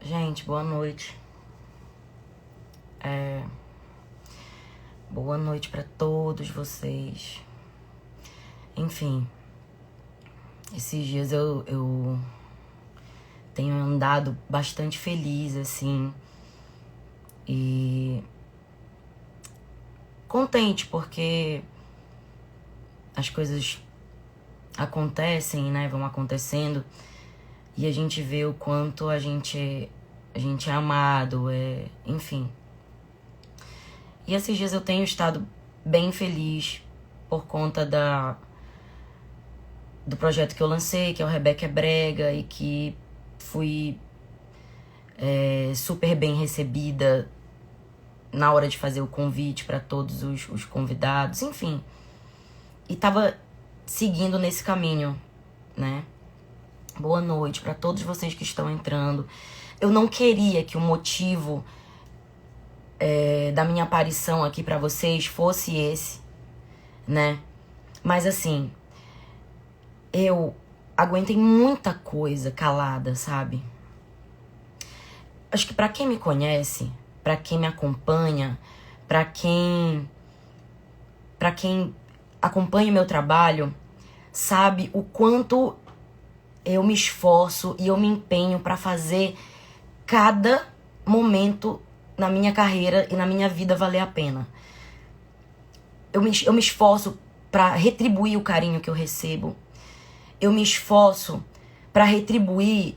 Gente, boa noite. Boa noite pra todos vocês. Enfim, esses dias eu tenho andado bastante feliz, assim, e contente, porque as coisas acontecem, né? Vão acontecendo, e a gente vê o quanto a gente é amado, enfim. E esses dias eu tenho estado bem feliz por conta do projeto que eu lancei, que é o Rebeca é Brega, e que fui super bem recebida na hora de fazer o convite para todos os convidados, enfim. E tava seguindo nesse caminho, né? Boa noite para todos vocês que estão entrando. Eu não queria que o motivo da minha aparição aqui para vocês fosse esse, né? Mas assim, eu aguentei muita coisa calada, sabe? Acho que pra quem me conhece, pra quem me acompanha, pra quem acompanha o meu trabalho, sabe o quanto eu me esforço e eu me empenho pra fazer cada momento na minha carreira e na minha vida valer a pena. Eu me esforço pra retribuir o carinho que eu recebo. Eu me esforço pra retribuir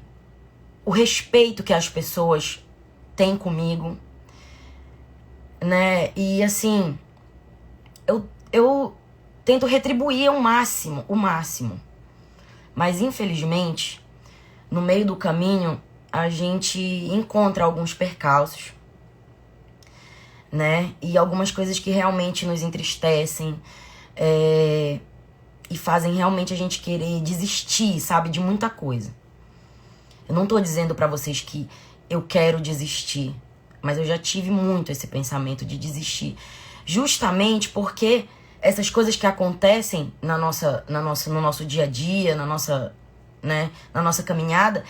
o respeito que as pessoas têm comigo, né? E assim, eu tento retribuir o máximo. Mas infelizmente, no meio do caminho, a gente encontra alguns percalços, né? E algumas coisas que realmente nos entristecem, e fazem realmente a gente querer desistir, sabe? De muita coisa. Eu não tô dizendo pra vocês que eu quero desistir, mas eu já tive muito esse pensamento de desistir. Justamente porque essas coisas que acontecem no nosso dia a dia, na nossa caminhada,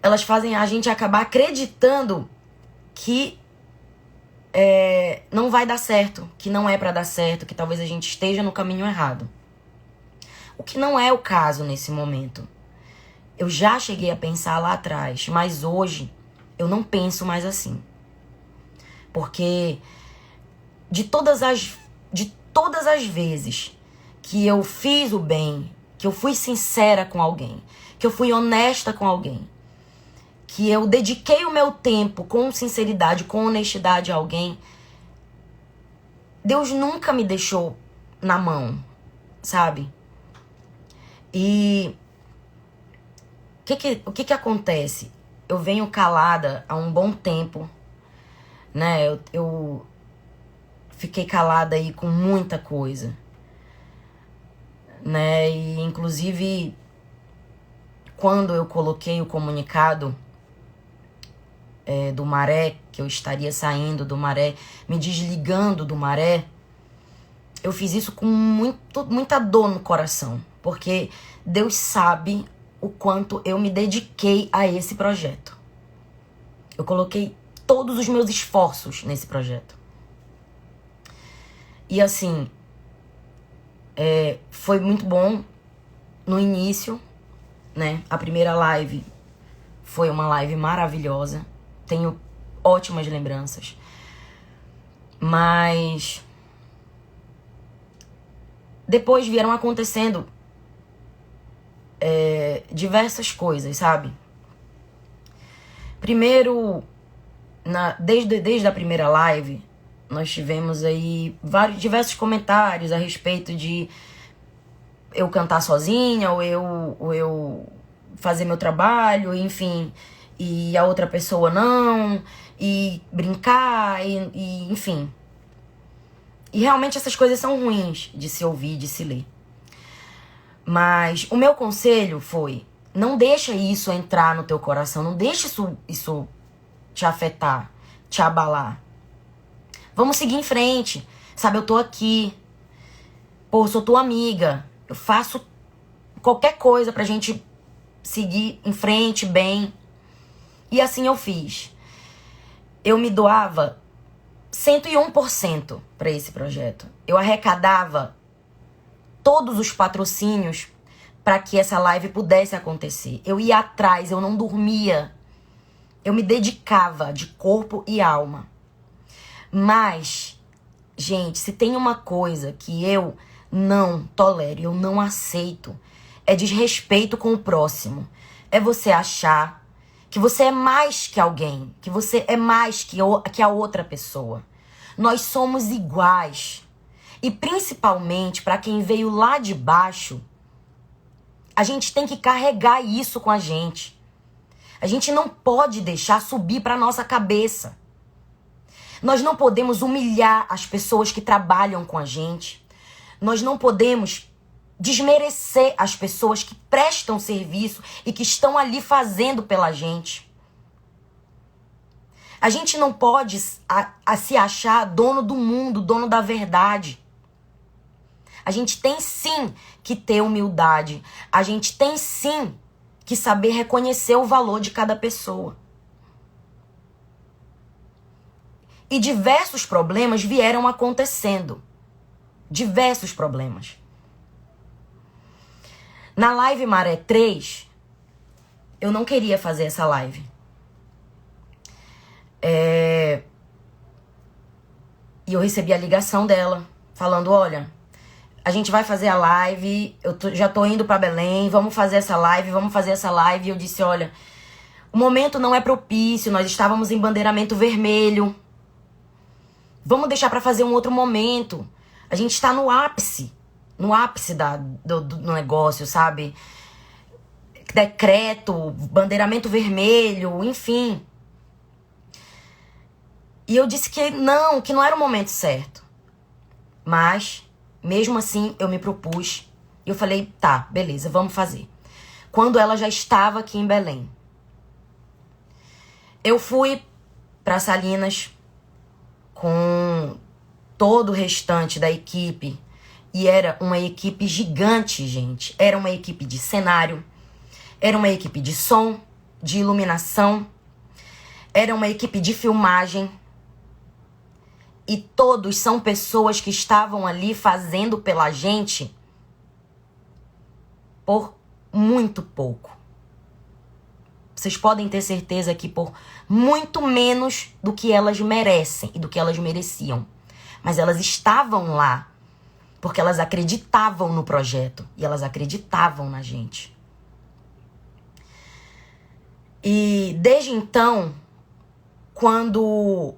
elas fazem a gente acabar acreditando que não vai dar certo, que não é pra dar certo, que talvez a gente esteja no caminho errado. O que não é o caso nesse momento. Eu já cheguei a pensar lá atrás, mas hoje eu não penso mais assim. Porque de todas as vezes que eu fiz o bem, que eu fui sincera com alguém, que eu fui honesta com alguém, que eu dediquei o meu tempo com sinceridade, com honestidade a alguém, Deus nunca me deixou na mão, sabe? E o que acontece? Eu venho calada há um bom tempo, né? Eu fiquei calada aí com muita coisa, né? E inclusive, quando eu coloquei o comunicado do Maré, que eu estaria saindo do Maré, me desligando do Maré, eu fiz isso com muita dor no coração, porque Deus sabe o quanto eu me dediquei a esse projeto. Eu coloquei todos os meus esforços nesse projeto. E assim, foi muito bom no início, né? A primeira live foi uma live maravilhosa. Tenho ótimas lembranças. Mas depois vieram acontecendo diversas coisas, sabe? Primeiro, desde a primeira live, nós tivemos aí diversos comentários a respeito de eu cantar sozinha, ou eu fazer meu trabalho, enfim, e a outra pessoa não, e brincar, e enfim. E realmente essas coisas são ruins de se ouvir, de se ler. Mas o meu conselho foi: não deixa isso entrar no teu coração, não deixa isso te afetar, te abalar. Vamos seguir em frente, sabe? Eu tô aqui, pô, sou tua amiga, eu faço qualquer coisa pra gente seguir em frente bem. E assim eu fiz. Eu me doava 101% para esse projeto. Eu arrecadava todos os patrocínios para que essa live pudesse acontecer. Eu ia atrás, eu não dormia. Eu me dedicava de corpo e alma. Mas, gente, se tem uma coisa que eu não tolero, eu não aceito, é desrespeito com o próximo. É você achar que você é mais que alguém, que você é mais que a outra pessoa. Nós somos iguais. E principalmente para quem veio lá de baixo, a gente tem que carregar isso com a gente. A gente não pode deixar subir para nossa cabeça. Nós não podemos humilhar as pessoas que trabalham com a gente. Nós não podemos desmerecer as pessoas que prestam serviço e que estão ali fazendo pela gente. A gente não pode se achar dono do mundo, dono da verdade. A gente tem sim que ter humildade. A gente tem sim que saber reconhecer o valor de cada pessoa. E diversos problemas vieram acontecendo. Diversos problemas. Na live Maré 3, eu não queria fazer essa live. E eu recebi a ligação dela, falando, olha, a gente vai fazer a live, já tô indo pra Belém, vamos fazer essa live. E eu disse, olha, o momento não é propício, nós estávamos em bandeiramento vermelho. Vamos deixar pra fazer um outro momento. A gente está no ápice do negócio, sabe? Decreto, bandeiramento vermelho, enfim. E eu disse que não era o momento certo. Mas, mesmo assim, eu me propus. E eu falei, tá, beleza, vamos fazer. Quando ela já estava aqui em Belém. Eu fui para Salinas com todo o restante da equipe. E era uma equipe gigante, gente. Era uma equipe de cenário. Era uma equipe de som, de iluminação. Era uma equipe de filmagem. E todos são pessoas que estavam ali fazendo pela gente por muito pouco. Vocês podem ter certeza que por muito menos do que elas merecem e do que elas mereciam. Mas elas estavam lá porque elas acreditavam no projeto e elas acreditavam na gente. E desde então, quando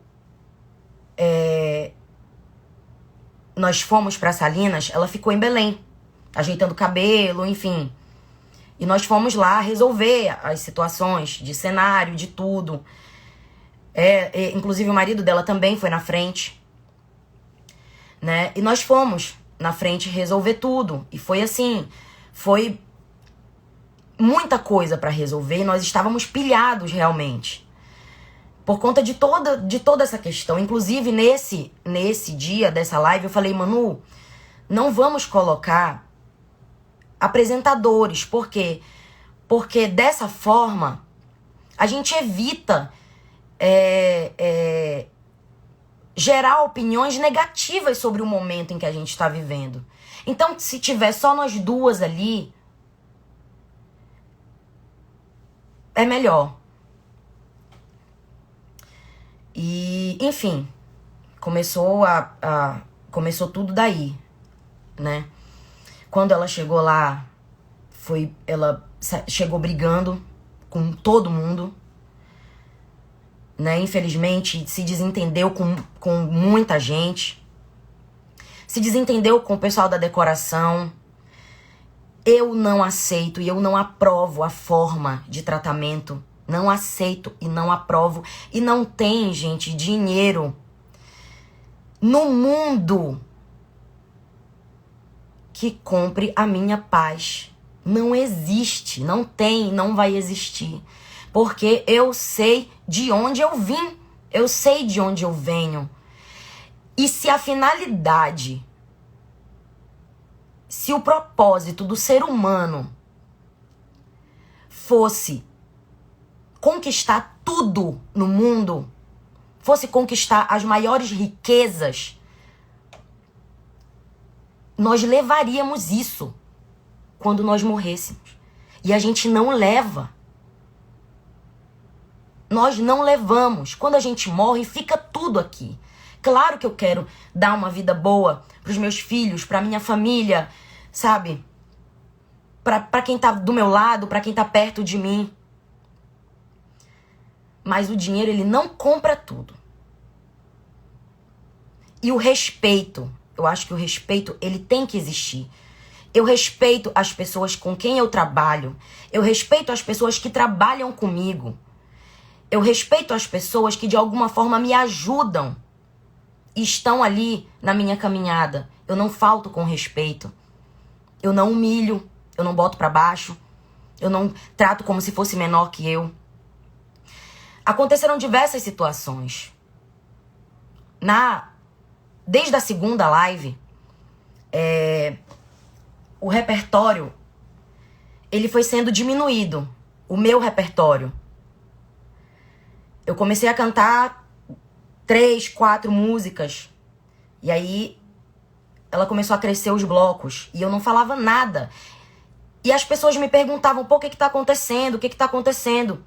nós fomos para Salinas, ela ficou em Belém, ajeitando o cabelo, enfim. E nós fomos lá resolver as situações de cenário, de tudo. Inclusive o marido dela também foi na frente, né? E nós fomos na frente resolver tudo. E foi assim, foi muita coisa para resolver. E nós estávamos pilhados realmente. Por conta de toda essa questão. Inclusive, nesse dia dessa live, eu falei, Manu, não vamos colocar apresentadores. Por quê? Porque dessa forma, a gente evita gerar opiniões negativas sobre o momento em que a gente está vivendo. Então, se tiver só nós duas ali, é melhor. E, enfim, começou tudo daí, né? Quando ela chegou lá, ela chegou brigando com todo mundo, né? Infelizmente, se desentendeu com muita gente, se desentendeu com o pessoal da decoração. Eu não aceito e eu não aprovo a forma de tratamento. Não aceito e não aprovo. E não tem, gente, dinheiro no mundo que compre a minha paz. Não existe, não tem, não vai existir. Porque eu sei de onde eu vim, eu sei de onde eu venho. E se a finalidade, se o propósito do ser humano fosse conquistar tudo no mundo, fosse conquistar as maiores riquezas, nós levaríamos isso quando nós morrêssemos. E a gente não leva. Nós não levamos. Quando a gente morre, fica tudo aqui. Claro que eu quero dar uma vida boa pros meus filhos, pra minha família, sabe? Pra quem tá do meu lado, pra quem tá perto de mim. Mas o dinheiro, ele não compra tudo. E o respeito, eu acho que o respeito, ele tem que existir. Eu respeito as pessoas com quem eu trabalho. Eu respeito as pessoas que trabalham comigo. Eu respeito as pessoas que de alguma forma me ajudam e estão ali na minha caminhada. Eu não falto com respeito. Eu não humilho, eu não boto pra baixo. Eu não trato como se fosse menor que eu. Aconteceram diversas situações. Desde a segunda live, o repertório, ele foi sendo diminuído. O meu repertório. Eu comecei a cantar 3, 4 músicas. E aí, ela começou a crescer os blocos. E eu não falava nada. E as pessoas me perguntavam, pô, o que tá acontecendo? O que tá acontecendo?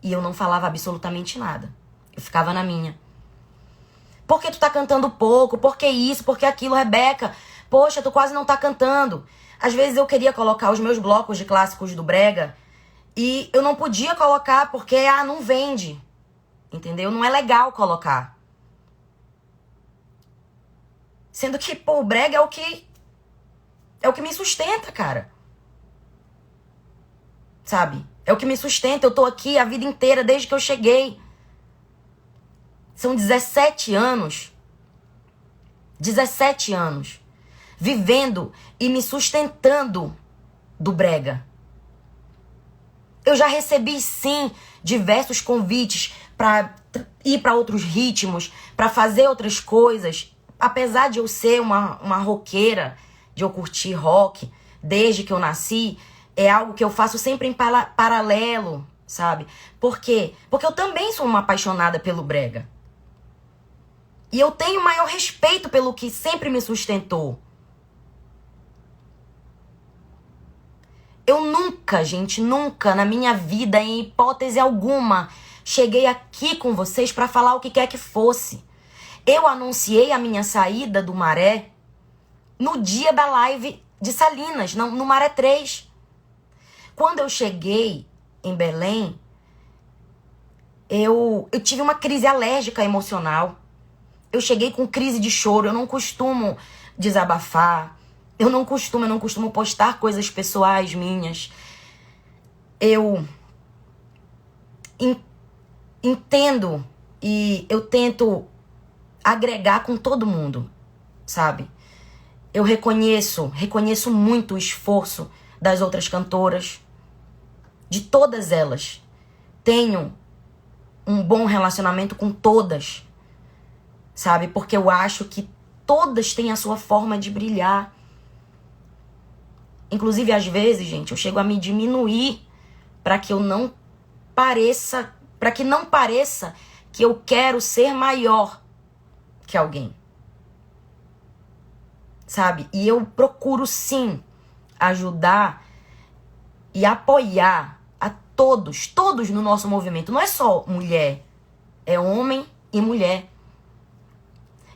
E eu não falava absolutamente nada. Eu ficava na minha. Por que tu tá cantando pouco? Por que isso? Por que aquilo, Rebeca? Poxa, tu quase não tá cantando. Às vezes eu queria colocar os meus blocos de clássicos do brega e eu não podia colocar porque, não vende. Entendeu? Não é legal colocar. Sendo que, pô, o brega é o que me sustenta, cara. Sabe? É o que me sustenta. Eu tô aqui a vida inteira, desde que eu cheguei. São 17 anos. 17 anos. Vivendo e me sustentando do brega. Eu já recebi, sim, diversos convites para ir para outros ritmos, para fazer outras coisas. Apesar de eu ser uma roqueira, de eu curtir rock desde que eu nasci, é algo que eu faço sempre em paralelo, sabe? Por quê? Porque eu também sou uma apaixonada pelo brega. E eu tenho maior respeito pelo que sempre me sustentou. Eu nunca, gente, nunca na minha vida, em hipótese alguma, cheguei aqui com vocês para falar o que quer que fosse. Eu anunciei a minha saída do Maré no dia da live de Salinas, no Maré 3. Quando eu cheguei em Belém, eu tive uma crise alérgica emocional. Eu cheguei com crise de choro. Eu não costumo desabafar. Eu não costumo postar coisas pessoais minhas. Eu entendo e eu tento agregar com todo mundo, sabe? Eu reconheço muito o esforço das outras cantoras, de todas elas. Tenho um bom relacionamento com todas, sabe? Porque eu acho que todas têm a sua forma de brilhar. Inclusive, às vezes, gente, eu chego a me diminuir para que não pareça que eu quero ser maior que alguém. Sabe? E eu procuro, sim, ajudar e apoiar a todos no nosso movimento. Não é só mulher, é homem e mulher.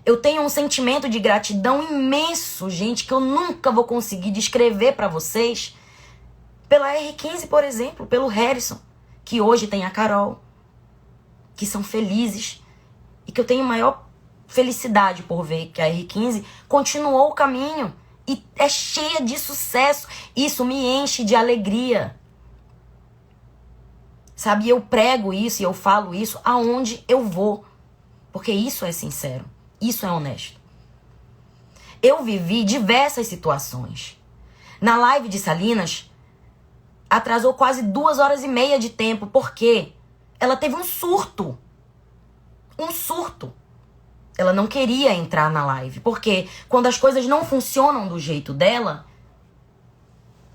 Eu tenho um sentimento de gratidão imenso, gente, que eu nunca vou conseguir descrever pra vocês. Pela R15, por exemplo, pelo Harrison, que hoje tem a Carol, que são felizes e que eu tenho maior felicidade por ver que a R15 continuou o caminho e é cheia de sucesso. Isso me enche de alegria. Sabe, eu prego isso e eu falo isso aonde eu vou, porque isso é sincero. Isso é honesto. Eu vivi diversas situações. Na live de Salinas, atrasou quase 2h30 de tempo, porque ela teve um surto. Um surto. Ela não queria entrar na live, porque quando as coisas não funcionam do jeito dela,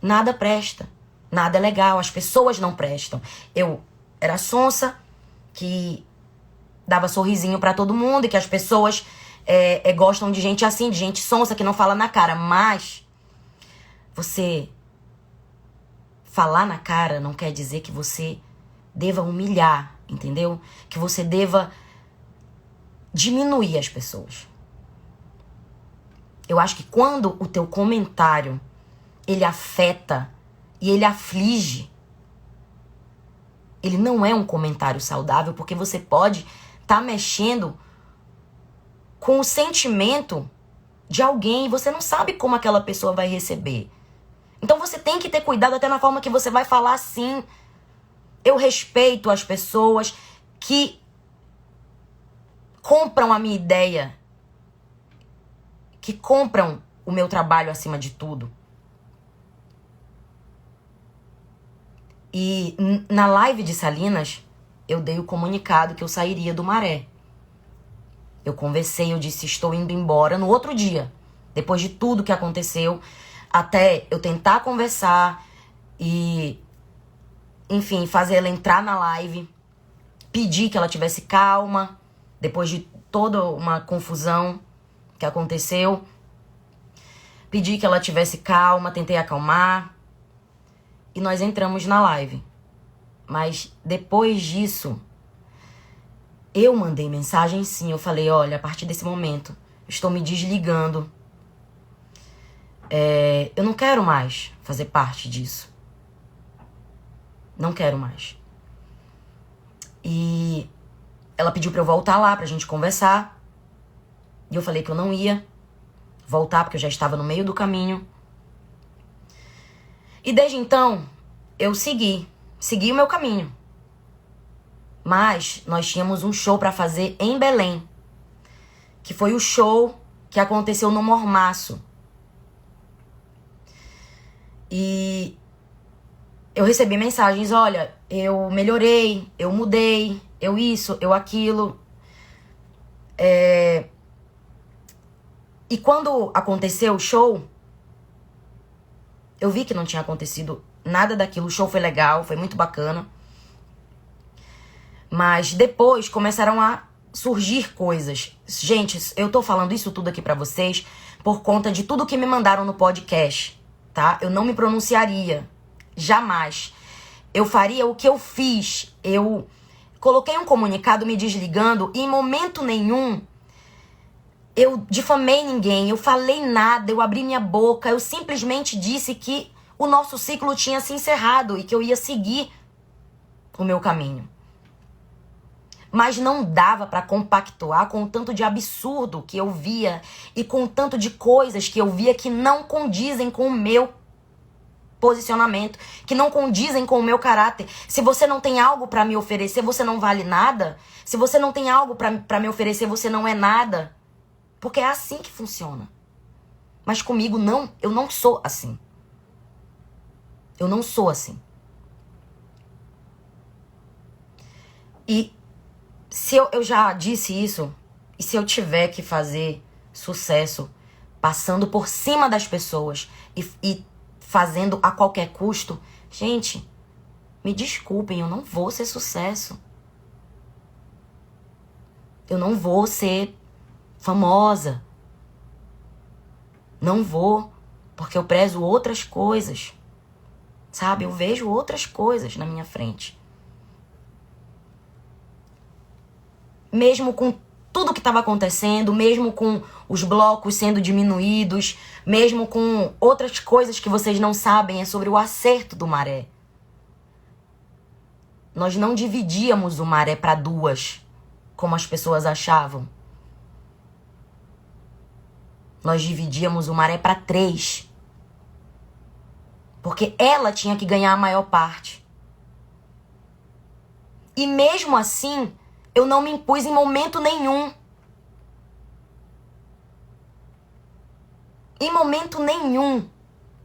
nada presta. Nada é legal, as pessoas não prestam. Eu era sonsa, que dava sorrisinho pra todo mundo e que as pessoas gostam de gente assim, de gente sonsa que não fala na cara. Mas você falar na cara não quer dizer que você deva humilhar, entendeu? Que você deva diminuir as pessoas. Eu acho que quando o teu comentário ele afeta e ele aflige, ele não é um comentário saudável, porque você pode estar mexendo com o sentimento de alguém e você não sabe como aquela pessoa vai receber. Então você tem que ter cuidado até na forma que você vai falar assim. Eu respeito as pessoas que compram a minha ideia, que compram o meu trabalho acima de tudo. E na live de Salinas, eu dei o comunicado que eu sairia do Maré. Eu conversei, eu disse, estou indo embora no outro dia. Depois de tudo que aconteceu, até eu tentar conversar e, enfim, fazer ela entrar na live, pedir que ela tivesse calma, depois de toda uma confusão que aconteceu. Pedi que ela tivesse calma, tentei acalmar. E nós entramos na live. Mas depois disso, eu mandei mensagem sim. Eu falei, olha, a partir desse momento, estou me desligando. Eu não quero mais fazer parte disso. Não quero mais. E ela pediu pra eu voltar lá pra gente conversar. E eu falei que eu não ia voltar, porque eu já estava no meio do caminho. E desde então, eu segui o meu caminho. Mas nós tínhamos um show pra fazer em Belém, que foi o show que aconteceu no Mormaço. E eu recebi mensagens, olha, eu melhorei, eu mudei, eu isso, eu aquilo. E quando aconteceu o show, eu vi que não tinha acontecido nada daquilo. O show foi legal, foi muito bacana. Mas depois começaram a surgir coisas. Gente, eu tô falando isso tudo aqui pra vocês por conta de tudo que me mandaram no podcast, tá? Eu não me pronunciaria, jamais. Eu faria o que eu fiz. Eu coloquei um comunicado me desligando e em momento nenhum eu difamei ninguém, eu falei nada, eu abri minha boca, eu simplesmente disse que o nosso ciclo tinha se encerrado e que eu ia seguir o meu caminho. Mas não dava pra compactuar com o tanto de absurdo que eu via e com o tanto de coisas que eu via que não condizem com o meu posicionamento, que não condizem com o meu caráter. Se você não tem algo pra me oferecer, você não vale nada. Se você não tem algo pra me oferecer, você não é nada. Porque é assim que funciona. Mas comigo não, eu não sou assim. Eu não sou assim. E se eu já disse isso, e se eu tiver que fazer sucesso passando por cima das pessoas e fazendo a qualquer custo, gente, me desculpem, eu não vou ser sucesso. Eu não vou ser famosa. Não vou, porque eu prezo outras coisas. Sabe? Eu vejo outras coisas na minha frente. Mesmo com tudo que estava acontecendo, mesmo com os blocos sendo diminuídos, mesmo com outras coisas que vocês não sabem, é sobre o acerto do Maré. Nós não dividíamos o Maré para duas, como as pessoas achavam. Nós dividíamos o Maré para 3. Porque ela tinha que ganhar a maior parte. E mesmo assim, eu não me impus em momento nenhum. Em momento nenhum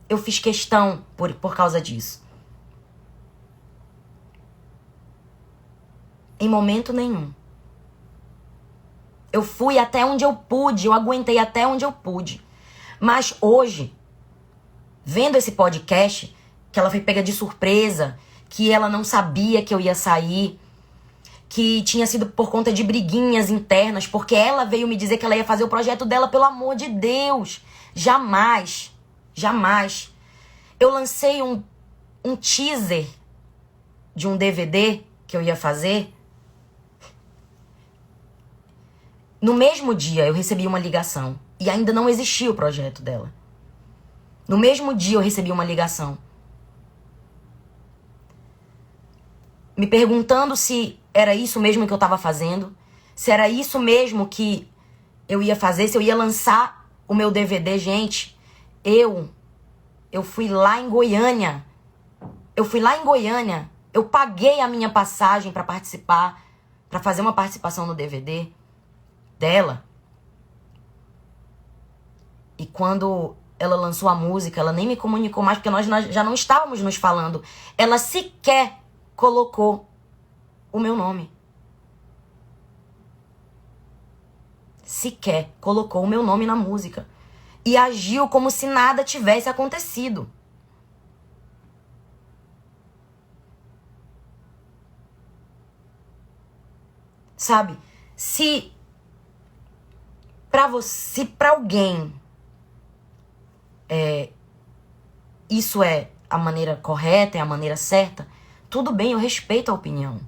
eu fiz questão por causa disso. Em momento nenhum. Eu fui até onde eu pude, eu aguentei até onde eu pude. Mas hoje, vendo esse podcast, que ela foi pega de surpresa, que ela não sabia que eu ia sair, que tinha sido por conta de briguinhas internas, porque ela veio me dizer que ela ia fazer o projeto dela, pelo amor de Deus. Jamais, jamais. Eu lancei um teaser de um DVD que eu ia fazer. No mesmo dia eu recebi uma ligação e ainda não existia o projeto dela. No mesmo dia eu recebi uma ligação me perguntando se era isso mesmo que eu tava fazendo, se era isso mesmo que eu ia fazer, se eu ia lançar o meu DVD. Gente, eu fui lá em Goiânia. Eu paguei a minha passagem pra participar, pra fazer uma participação no DVD dela. E quando ela lançou a música, ela nem me comunicou mais, porque nós já não estávamos nos falando. Ela sequer colocou o meu nome. Sequer colocou o meu nome na música. E agiu como se nada tivesse acontecido. Sabe? Se pra alguém isso é a maneira correta, é a maneira certa, tudo bem, eu respeito a opinião.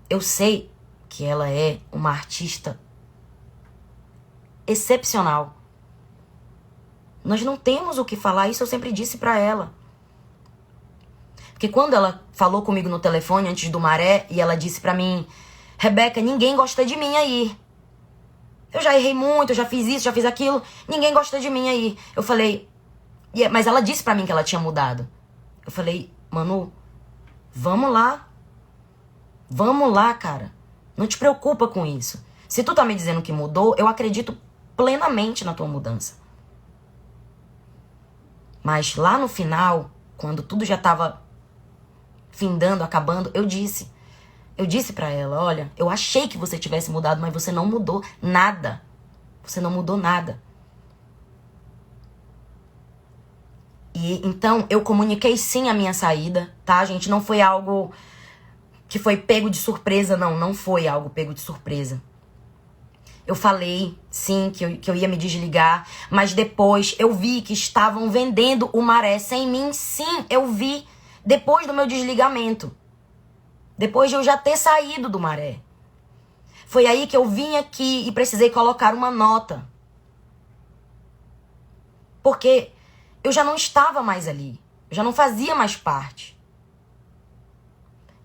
Eu sei que ela é uma artista excepcional. Nós não temos o que falar, isso eu sempre disse pra ela. Porque quando ela falou comigo no telefone antes do Maré, e ela disse pra mim: Rebeca, ninguém gosta de mim aí. Eu já errei muito, eu já fiz isso, já fiz aquilo, ninguém gosta de mim aí. Eu falei, mas ela disse pra mim que ela tinha mudado. Eu falei, Manu, vamos lá. Vamos lá, cara. Não te preocupa com isso. Se tu tá me dizendo que mudou, eu acredito plenamente na tua mudança. Mas lá no final, quando tudo já tava findando, acabando, eu disse pra ela, olha, eu achei que você tivesse mudado, mas você não mudou nada. Você não mudou nada. E então eu comuniquei sim a minha saída, tá, gente? Não foi algo que foi pego de surpresa, não foi algo pego de surpresa. Eu falei, sim, que eu ia me desligar, mas depois eu vi que estavam vendendo o Maré sem mim. Sim, eu vi depois do meu desligamento. Depois de eu já ter saído do Maré. Foi aí que eu vim aqui e precisei colocar uma nota. Porque eu já não estava mais ali. Eu já não fazia mais parte.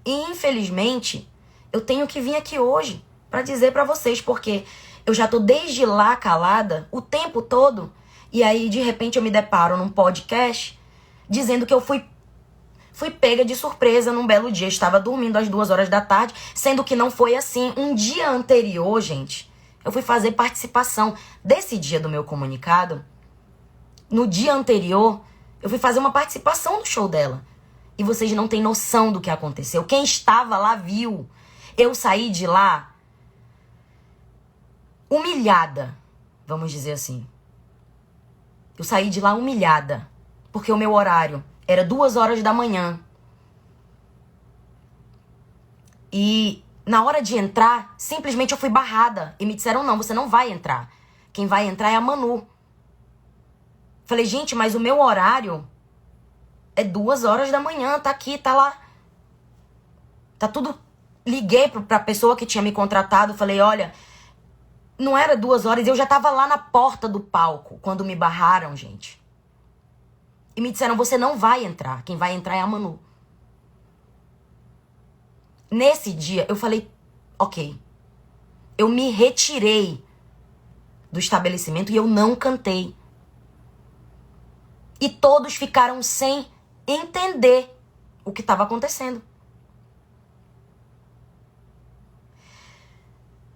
E infelizmente, eu tenho que vir aqui hoje para dizer para vocês, porque eu já tô desde lá calada o tempo todo, e aí de repente eu me deparo num podcast dizendo que eu fui pega de surpresa num belo dia. Eu estava dormindo às 2 horas da tarde, sendo que não foi assim. Um dia anterior, gente, eu fui fazer participação desse dia do meu comunicado. No dia anterior, eu fui fazer uma participação no show dela. E vocês não têm noção do que aconteceu. Quem estava lá viu. Eu saí de lá humilhada, vamos dizer assim. Eu saí de lá humilhada, porque o meu horário era 2 horas da manhã. E na hora de entrar, simplesmente eu fui barrada. E me disseram, não, você não vai entrar. Quem vai entrar é a Manu. Falei, gente, mas o meu horário é 2 horas da manhã, tá aqui, tá lá. Tá tudo. Liguei pra pessoa que tinha me contratado, falei, olha, não era 2 horas, eu já tava lá na porta do palco quando me barraram, gente. E me disseram, você não vai entrar, quem vai entrar é a Manu. Nesse dia, eu falei, ok. Eu me retirei do estabelecimento e eu não cantei. E todos ficaram sem entender o que estava acontecendo.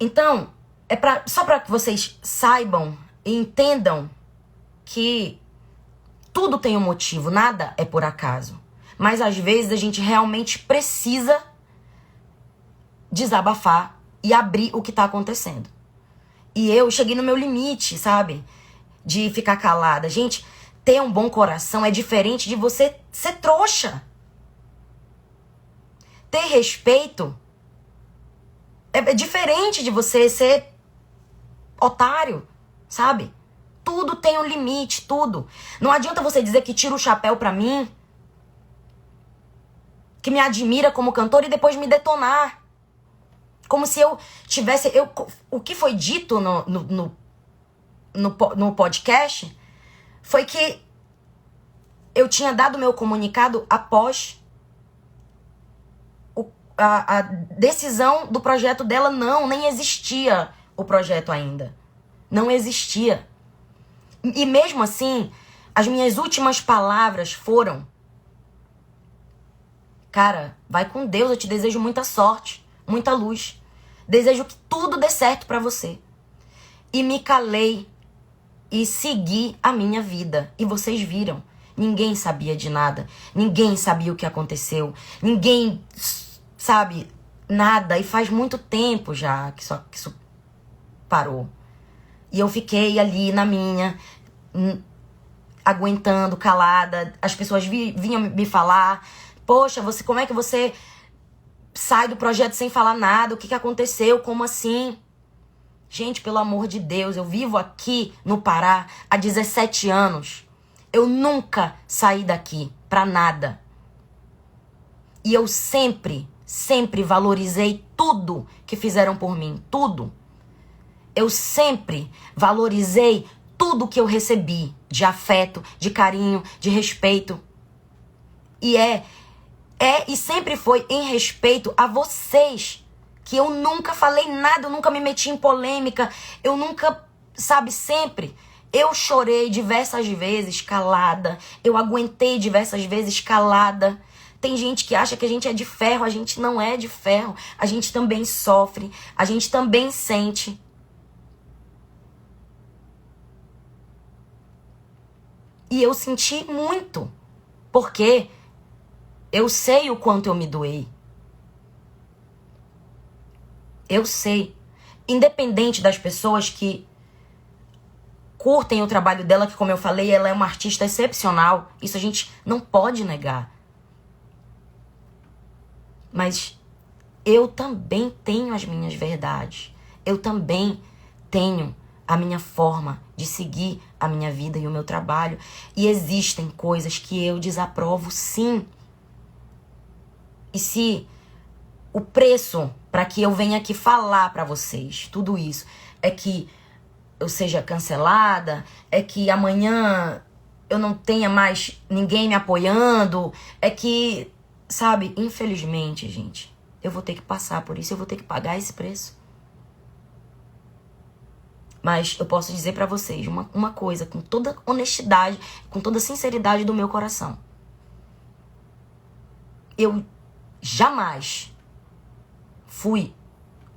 Então, só para que vocês saibam e entendam que tudo tem um motivo, nada é por acaso. Mas às vezes a gente realmente precisa desabafar e abrir o que tá acontecendo. E eu cheguei no meu limite, sabe? De ficar calada. Gente, ter um bom coração é diferente de você ser trouxa. Ter respeito é diferente de você ser otário, sabe? Tudo tem um limite, tudo. Não adianta você dizer que tira o chapéu pra mim, que me admira como cantor e depois me detonar. Como se eu tivesse... o que foi dito no podcast foi que eu tinha dado meu comunicado após a decisão do projeto dela. Não, nem existia o projeto ainda. Não existia. E mesmo assim, as minhas últimas palavras foram: cara, vai com Deus, eu te desejo muita sorte, muita luz. Desejo que tudo dê certo pra você. E me calei e segui a minha vida. E vocês viram, ninguém sabia de nada. Ninguém sabia o que aconteceu. Ninguém sabe nada. E faz muito tempo já que isso parou. E eu fiquei ali na minha, aguentando, calada. As pessoas vinham me falar: poxa, como é que você sai do projeto sem falar nada? O que aconteceu? Como assim? Gente, pelo amor de Deus, eu vivo aqui no Pará há 17 anos. Eu nunca saí daqui pra nada. E eu sempre valorizei tudo que fizeram por mim. Tudo. Eu sempre valorizei tudo que eu recebi de afeto, de carinho, de respeito. E e sempre foi em respeito a vocês que eu nunca falei nada, eu nunca me meti em polêmica, eu nunca, sabe, sempre. Eu chorei diversas vezes calada, eu aguentei diversas vezes calada. Tem gente que acha que a gente é de ferro, a gente não é de ferro. A gente também sofre, a gente também sente. E eu senti muito, porque eu sei o quanto eu me doei. Eu sei. Independente das pessoas que curtem o trabalho dela, que, como eu falei, ela é uma artista excepcional. Isso a gente não pode negar. Mas eu também tenho as minhas verdades. Eu também tenho a minha forma de seguir a minha vida e o meu trabalho. E existem coisas que eu desaprovo, sim. E se o preço para que eu venha aqui falar para vocês tudo isso é que eu seja cancelada, é que amanhã eu não tenha mais ninguém me apoiando, é que, sabe, infelizmente, gente, eu vou ter que passar por isso, eu vou ter que pagar esse preço. Mas eu posso dizer pra vocês uma coisa, com toda honestidade, com toda sinceridade do meu coração. Eu jamais fui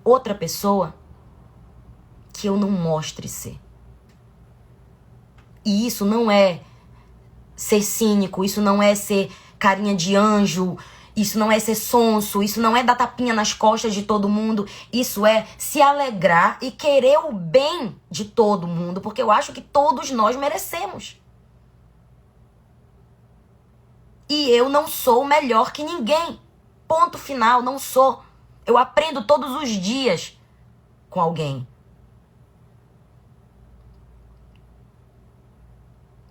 outra pessoa que eu não mostre ser. E isso não é ser cínico, isso não é ser carinha de anjo, isso não é ser sonso, isso não é dar tapinha nas costas de todo mundo. Isso é se alegrar e querer o bem de todo mundo, porque eu acho que todos nós merecemos. E eu não sou melhor que ninguém. Ponto final, não sou. Eu aprendo todos os dias com alguém.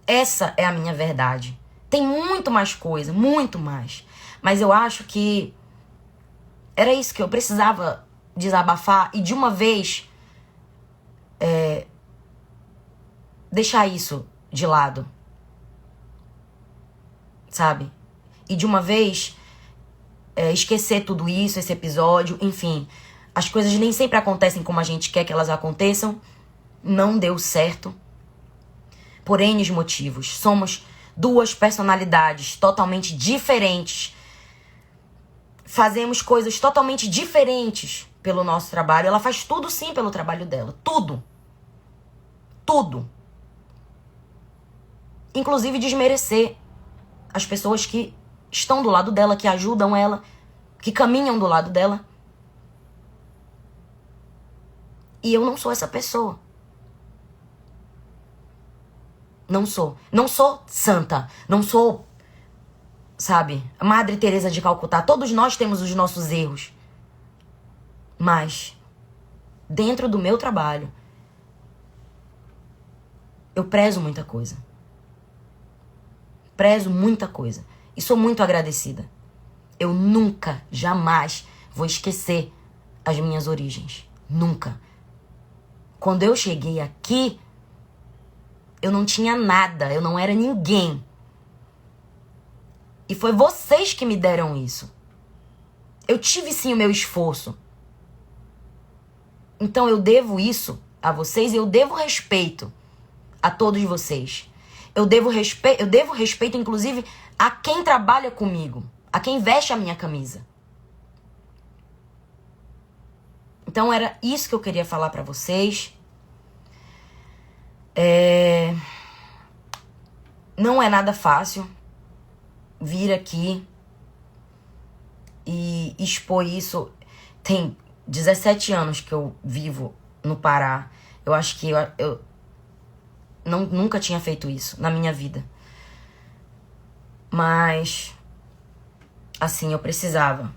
Essa é a minha verdade. Tem muito mais coisa, muito mais. Mas eu acho que era isso que eu precisava desabafar e de uma vez deixar isso de lado. Sabe? E de uma vez esquecer tudo isso, esse episódio, enfim. As coisas nem sempre acontecem como a gente quer que elas aconteçam. Não deu certo. Por N motivos. Somos duas personalidades totalmente diferentes. Fazemos coisas totalmente diferentes pelo nosso trabalho. Ela faz tudo sim pelo trabalho dela. Tudo. Tudo. Inclusive desmerecer as pessoas que estão do lado dela, que ajudam ela, que caminham do lado dela. E eu não sou essa pessoa. Não sou. Não sou santa. Não sou, sabe, a Madre Teresa de Calcutá. Todos nós temos os nossos erros. Mas, dentro do meu trabalho, eu prezo muita coisa. Prezo muita coisa. E sou muito agradecida. Eu nunca, jamais vou esquecer as minhas origens. Nunca. Quando eu cheguei aqui, eu não tinha nada. Eu não era ninguém. E foi vocês que me deram isso. Eu tive sim o meu esforço. Então eu devo isso a vocês e eu devo respeito a todos vocês. Eu devo respeito, inclusive, a quem trabalha comigo, a quem veste a minha camisa. Então era isso que eu queria falar pra vocês. Não é nada fácil vir aqui e expor isso. Tem 17 anos que eu vivo no Pará. Eu acho que eu nunca tinha feito isso na minha vida. Mas, assim, eu precisava.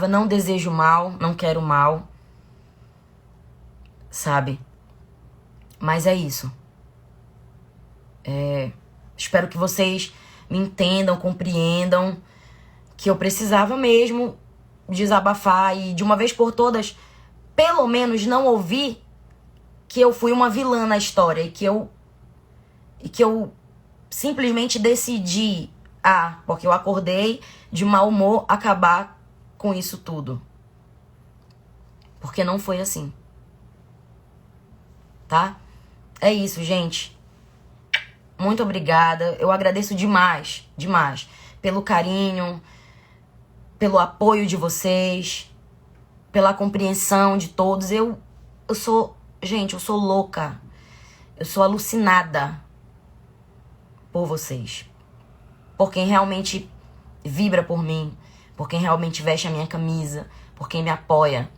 Não desejo mal, não quero mal. Sabe? Mas é isso. Espero que vocês me entendam, compreendam que eu precisava mesmo desabafar e, de uma vez por todas, pelo menos não ouvir que eu fui uma vilã na história e que eu simplesmente decidi, porque eu acordei de mau humor, acabar com isso tudo. Porque não foi assim. Tá? É isso, gente. Muito obrigada. Eu agradeço demais, demais, pelo carinho, pelo apoio de vocês, pela compreensão de todos. Eu sou, gente, eu sou louca. Eu sou alucinada por vocês. Por quem realmente vibra por mim, por quem realmente veste a minha camisa, por quem me apoia.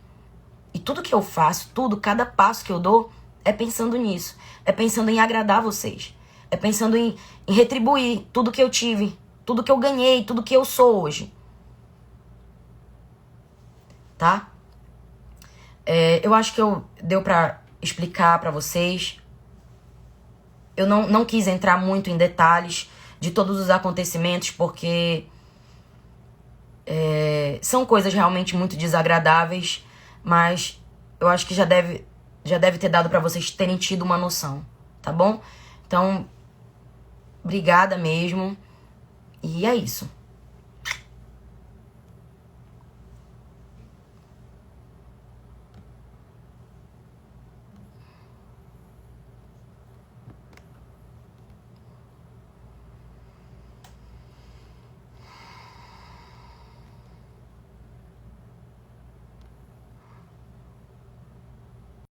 E tudo que eu faço, cada passo que eu dou é pensando nisso. É pensando em agradar vocês. É pensando em retribuir tudo que eu tive, tudo que eu ganhei, tudo que eu sou hoje. Tá? Eu acho que deu pra explicar pra vocês. Eu não quis entrar muito em detalhes de todos os acontecimentos, porque são coisas realmente muito desagradáveis, mas eu acho que já deve ter dado pra vocês terem tido uma noção, tá bom? Então, obrigada mesmo, e é isso.